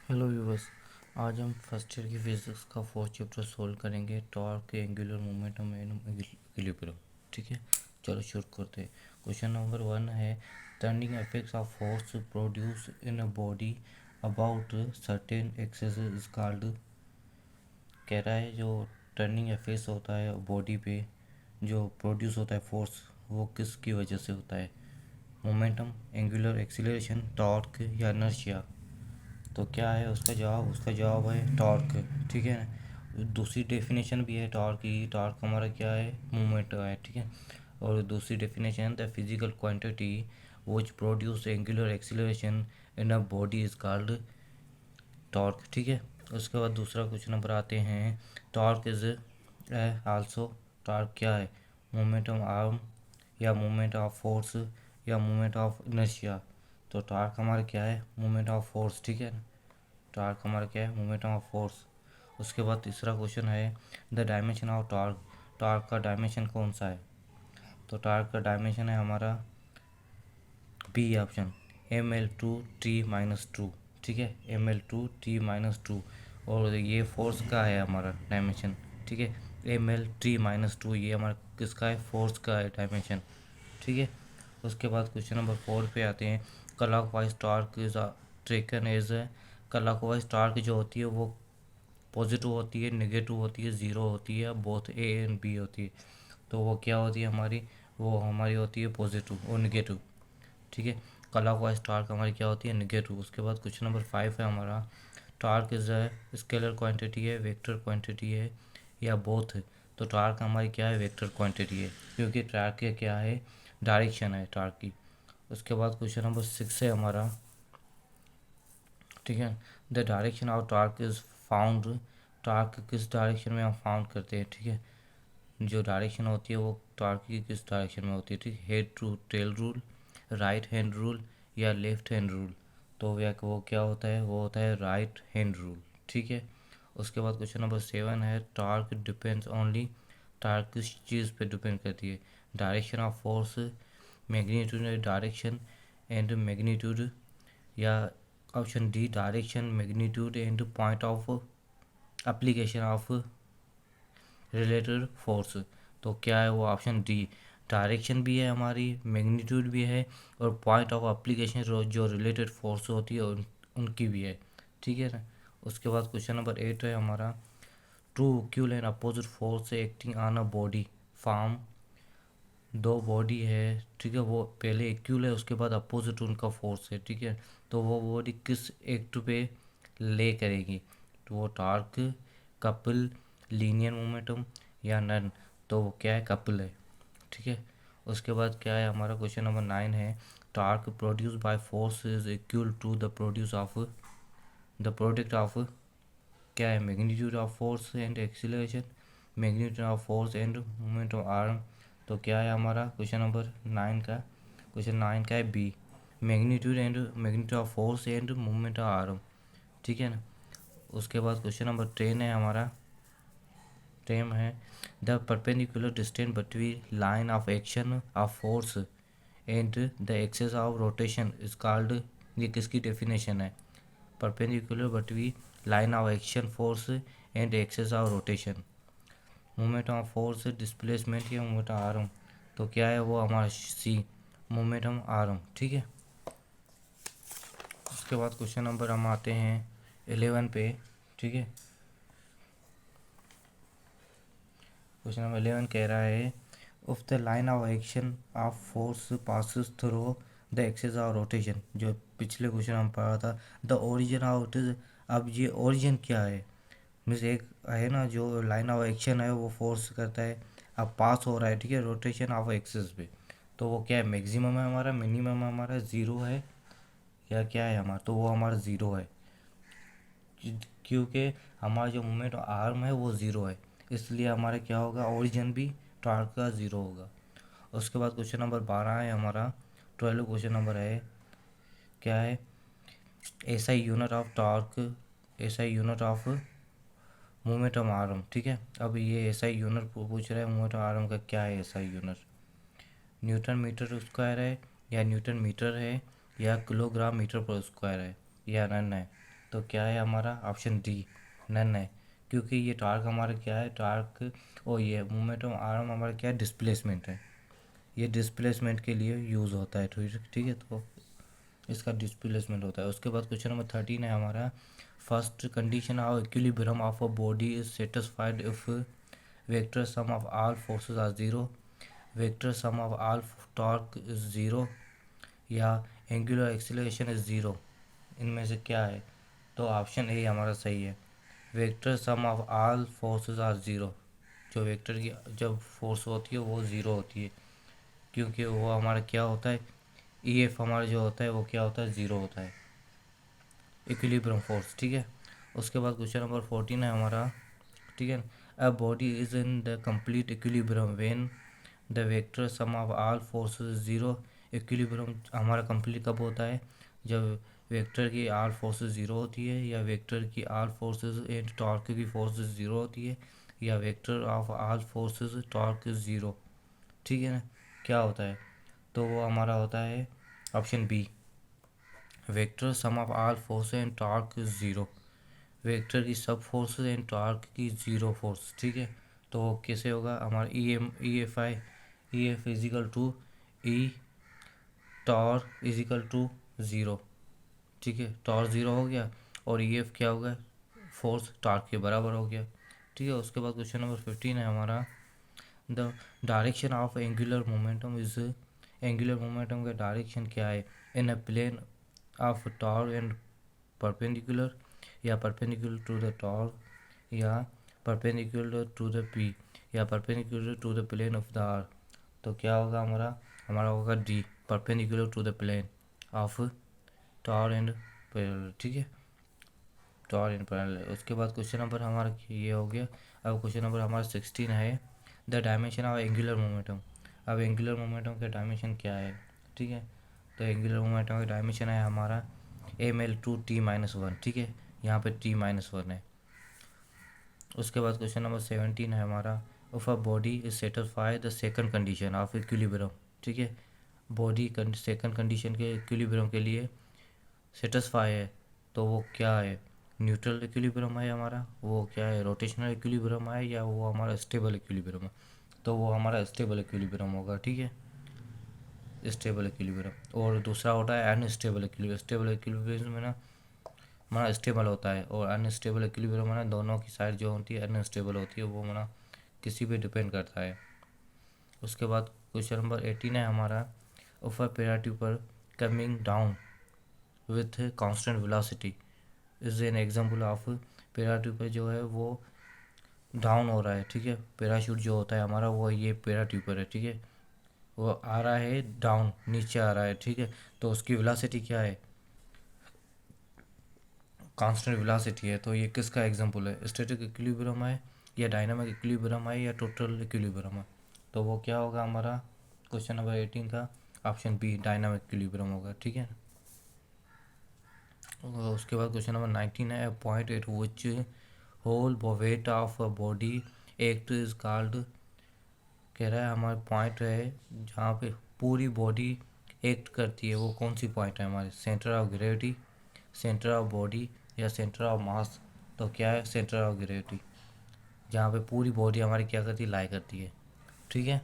Hello viewers. आज हम first year की फिजिक्स का फोर्थ चैप्टर सोल्व करेंगे, torque, angular momentum and equilibrium. ठीक है, चलो शुरू करते हैं। क्वेश्चन नंबर 1 है turning effects of force produce in a body about certain axis is called. कह रहा है जो टर्निंग इफेक्ट्स होता है बॉडी पे, जो प्रोड्यूस होता है फोर्स, वो किसकी वजह से होता है? मोमेंटम, एंगुलर एक्सीलरेशन, टॉर्क या इनर्शिया। तो क्या है उसका जवाब? उसका जवाब है टॉर्क। ठीक है ना। दूसरी डेफिनेशन भी है टॉर्क की। टॉर्क हमारा क्या है? मूवमेंट है। ठीक है। और दूसरी definition the physical quantity which produce angular acceleration in a body is called torque. ठीक है। उसके बाद दूसरा क्वेश्चन नंबर आते हैं, टॉर्क इज आल्सो। टॉर्क क्या है? मूवमेंट ऑफ आर्म या मूवमेंट ऑफ फोर्स या मूवमेंट ऑफ इनर्शिया। तो टॉर्क हमारा क्या है? Movement of force. ठीक है ना। टॉर्क हमारा क्या है? Movement of force. उसके बाद तीसरा क्वेश्चन है the dimension of torque. Torque का डायमेंशन कौन सा है? तो टॉर्क का डायमेंशन है हमारा बी ऑप्शन, ml/t-2। ठीक है, ml/t-2। और ये फोर्स का है हमारा डायमेंशन। ठीक है, ml/t-2 ये हमारा किसका है? फोर्स का है डायमेंशन। ठीक है। उसके बाद क्वेश्चन नंबर 4 पे आते हैं, clockwise torque is taken as. Clockwise torque जो होती है वो पॉजिटिव होती है, नेगेटिव होती है, ज़ीरो होती है, बोथ ए एंड बी होती है। तो वो क्या होती है हमारी? वो हमारी होती है पॉजिटिव और नेगेटिव। ठीक है। क्लॉकवाइज टॉर्क हमारी क्या होती है? नेगेटिव। उसके बाद क्वेश्चन नंबर 5 है हमारा, torque is a scalar quantity है, वेक्टर क्वांटिटी है या बोथ है? तो टॉर्क हमारी क्या है? वेक्टर क्वांटिटी है, क्योंकि टॉर्क के क्या है? डायरेक्शन है टॉर्क की। उसके बाद क्वेश्चन नंबर 6 है हमारा। ठीक है, the direction of torque is found. Torque किस डायरेक्शन में हम फाउंड करते हैं? ठीक है, जो डायरेक्शन होती है वो टॉर्क की किस डायरेक्शन में होती है? ठीक, head to tail rule, right hand rule या लेफ्ट हैंड रूल। तो वो क्या होता है? वो होता है राइट हैंड रूल। ठीक है। उसके बाद क्वेश्चन नंबर 7 है, टॉर्क डिपेंड्स ओनली। टॉर्क किस चीज़ पे डिपेंड करती है? Direction of force, magnitude direction and magnitude, या option D direction, magnitude and point of application of related force. तो क्या है वो? ऑप्शन डी, डायरेक्शन भी है हमारी, मैग्नीट्यूड भी है, और पॉइंट ऑफ एप्लीकेशन जो रिलेटेड फोर्स होती है उनकी भी है। ठीक है ना। उसके बाद क्वेश्चन नंबर 8 है हमारा, two equal and opposite force acting on a body form. दो बॉडी है, ठीक है, वो पहले इक्वल है, उसके बाद अपोजिट उनका फोर्स है। ठीक है, तो वो बॉडी किस एक्ट पे ले करेगी? तो वो टॉर्क, कपल, लीनियर मोमेंटम या नन। तो वो क्या है? कपल है। ठीक है। उसके बाद क्या है हमारा? क्वेश्चन नंबर 9 है, torque produce by force is equal to the produce of the product of, क्या है? Magnitude of force and acceleration, magnitude of force and moment of arm. तो क्या है हमारा क्वेश्चन नंबर 9 का? क्वेश्चन 9 का है B, magnitude of force and moment of arm. ठीक है ना। उसके बाद क्वेश्चन नंबर 10 है हमारा, टेम है, the perpendicular distance between line of action of force and the axis of rotation is called. ये किसकी डेफिनेशन है? Perpendicular between line of action force and axis of rotation, moment of force displacement या moment of arm. तो क्या है वो हमारा? C, momentum arm. ठीक है। उसके बाद क्वेश्चन नंबर हम आते हैं 11 पे। ठीक है, क्वेश्चन नंबर 11 कह रहा है, if the line of action of force passes through the axis of rotation. जो पिछले क्वेश्चन हम पढ़ा था, द ओरिजिन ऑफ इट। अब ये ओरिजिन क्या है? मीन्स एक है ना, जो लाइन ऑफ एक्शन है वो फोर्स करता है, अब पास हो रहा है, ठीक है, रोटेशन ऑफ एक्सिस पे। तो वो क्या है? मैक्सिमम है हमारा, मिनिमम हमारा, ज़ीरो है या क्या है हमारा? तो वो हमारा ज़ीरो है, क्योंकि हमारा जो मोमेंट आर्म है वो ज़ीरो है, इसलिए हमारा क्या होगा? ओरिजिन भी टॉर्क का ज़ीरो होगा। उसके बाद क्वेश्चन नंबर 12 है हमारा, 12 क्वेश्चन नंबर है, क्या है? ऐसा यूनिट ऑफ टॉर्क, ऐसा unit of moment of arm. ठीक है, अब ये ऐसा यूनिट पूछ रहा है, मोमेंट ऑफ आर्म का क्या है ऐसा यूनिट? न्यूटन मीटर स्क्वायर है, या न्यूटन मीटर है, या किलोग्राम मीटर पर स्क्वायर है, या रन है? तो क्या है हमारा ऑप्शन डी नन है, क्योंकि ये टार्क हमारा क्या है, टार्क और ये मोमेंटम आर्म हमारा क्या है, डिस्प्लेसमेंट है, ये डिस्प्लेसमेंट के लिए यूज़ होता है। ठीक है, तो इसका डिस्प्लेसमेंट होता है। उसके बाद क्वेश्चन नंबर 13 है हमारा, first condition of equilibrium of a body is satisfied if vector sum of all forces are zero, vector sum of all torque is zero, या एंगुलर एक्सीलरेशन इज ज़ीरो। इनमें से क्या है? तो ऑप्शन ए हमारा सही है, vector sum of all forces are zero. जो वेक्टर की जब फोर्स होती है वो ज़ीरो होती है, क्योंकि वो हमारा क्या होता है, ई एफ हमारा जो होता है वो क्या होता है, ज़ीरो होता है, इक्विलिब्रियम फोर्स। ठीक है, उसके बाद क्वेश्चन नंबर 14 है हमारा, ठीक है, अ body is in the complete equilibrium when the vector sum of all forces zero. Equilibrium हमारा कंप्लीट कब होता है, जब वेक्टर की ऑल फोर्सेस ज़ीरो होती है, या वेक्टर की ऑल फोर्सेस एंड टॉर्क की फोर्सेस ज़ीरो होती है, या vector of all forces torque zero. ठीक है ना, क्या होता है? तो वो हमारा होता है option B, vector sum of all force and torque zero. Vector की सब फोर्स एंड टॉर्क की ज़ीरो फोर्स। ठीक है, तो वो कैसे होगा, हमारा E F is equal to E torque is equal to zero. ठीक है, टॉर्क ज़ीरो हो गया और ई एफ क्या हो गया, फोर्स टॉर्क के बराबर हो गया। ठीक है, उसके बाद क्वेश्चन नंबर 15 है हमारा, the direction of angular momentum is, angular momentum का डायरेक्शन क्या है, in a plane of torque and perpendicular, या परपेंडिकुलर टू द टॉर्क, या परपेंडिकुलर टू द पी, या perpendicular to the plane of the R. तो क्या होगा हमारा, हमारा होगा D, perpendicular to the plane of torque and parallel. ठीक है, टॉर एंड पैरेलल। उसके बाद क्वेश्चन नंबर हमारा ये हो गया। अब क्वेश्चन नंबर हमारा 16 है, the dimension of angular momentum. अब एंगुलर मोमेंटम का डायमेंशन क्या है? ठीक है, तो एंगुलर मोमेंटम का डायमेंशन है हमारा ml/t-1। ठीक है, यहाँ पे t-1 है। उसके बाद क्वेश्चन नंबर 17 है हमारा, if a body is satisfy the second condition of equilibrium. ठीक है, बॉडी सेकंड कंडीशन के इक्विलिब्रियम के लिए सेटिस्फाई है, तो वो क्या है, न्यूट्रल इक्विलिब्रियम है हमारा, वो क्या है, रोटेशनल इक्विलिब्रियम है, या वो हमारा स्टेबल इक्विलिब्रियम है? तो वो हमारा स्टेबल इक्विलिब्रियम होगा। ठीक है, स्टेबल इक्विलिब्रियम। और दूसरा होता है अनस्टेबल इक्विलिब्रियम। स्टेबल इक्विलिब्रियम में ना माना स्टेबल होता है, और अनस्टेबल इक्विलिब्रियम में दोनों की साइड जो होती है अनस्टेबल होती है, वो माना किसी पे डिपेंड करता है। उसके बाद क्वेश्चन नंबर 18 है हमारा, उफर पेराटिव पर coming down with constant velocity is an example of, पेराट्यूब पे जो है वो डाउन हो रहा है। ठीक है, पैराशूट जो होता है हमारा वो ये पैराट्यूबर है। ठीक है, वो आ रहा है डाउन, नीचे आ रहा है। ठीक है, तो उसकी वेलोसिटी क्या है, कांस्टेंट वेलोसिटी है। तो ये किसका एग्जांपल है, स्टैटिक इक्विलिब्रियम है, या डायनामिक इक्विलिब्रियम है, या टोटल इक्विलिब्रियम है? तो वो क्या होगा हमारा क्वेश्चन नंबर 18 का ऑप्शन बी, डायनामिक इक्विलिब्रियम होगा। ठीक है, और उसके बाद क्वेश्चन नंबर 19 है, point at which whole weight of a body act is called. कह रहा है हमारे पॉइंट है जहाँ पे पूरी बॉडी एक्ट करती है, वो कौन सी पॉइंट है हमारे, centre of gravity, centre of body, या सेंटर ऑफ मास? तो क्या है, सेंटर ऑफ ग्रेविटी, जहाँ पे पूरी बॉडी हमारी क्या करती है, लाई करती है। ठीक है,